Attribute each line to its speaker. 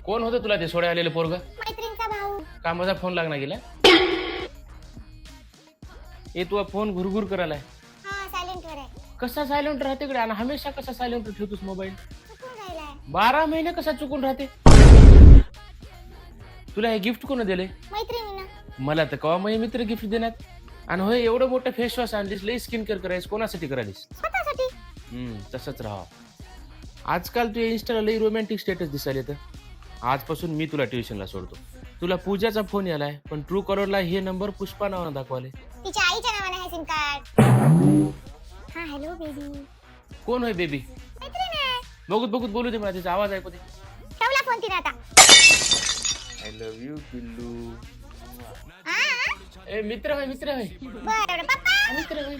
Speaker 1: कोण होतं तुला ते सोडा आलेलं पोरग?
Speaker 2: मैत्रिणीचा भाऊ.
Speaker 1: का माझा फोन लागला गेला? ए तुझा फोन घुरघुर करायलाय.
Speaker 2: हा सायलेंट वर आहे.
Speaker 1: कसा सायलेंट राहते कडे आणि हमेशा कसा सायलेंट ठेवतोस मोबाईल?
Speaker 2: चुकून राहिलाय.
Speaker 1: 12 महिने कसा चुकून राहते? तुला हे गिफ्ट कोण दिले?
Speaker 2: मैत्रिणीनं.
Speaker 1: मला तर कवा माझे मित्र गिफ्ट देण्यात. आणि होय एवढं मोठं फेस वॉश आणलीस, लई स्किन केअर करायस, कोणासाठी करायलीस?
Speaker 2: स्वतःसाठी.
Speaker 1: तसंच राहा. आजकाल तू इंस्टाला लई रोमॅन्टिक स्टेटस दिसायला येतं. आजपासून मी तुला ट्युशनला सोडतो. तुला पूजाचा फोन यालाय, पण ट्रू कॉलरला हे नंबर पुष्पा नावानं दाखवाले.
Speaker 2: तिच्या आईच्या नावाने आहे सिम कार्ड. हा हॅलो बेबी.
Speaker 1: कोण होय बेबी?
Speaker 2: मैत्रीण आहे.
Speaker 1: बघूत बोलू दे मला, तिचा आवाज ऐकू दे.
Speaker 2: ठेवला फोन तिने आता.
Speaker 1: आय लव्ह यू पिल्लू.
Speaker 2: हा
Speaker 1: ए मित्र होय
Speaker 2: बरं पप्पा.
Speaker 1: मित्र होय.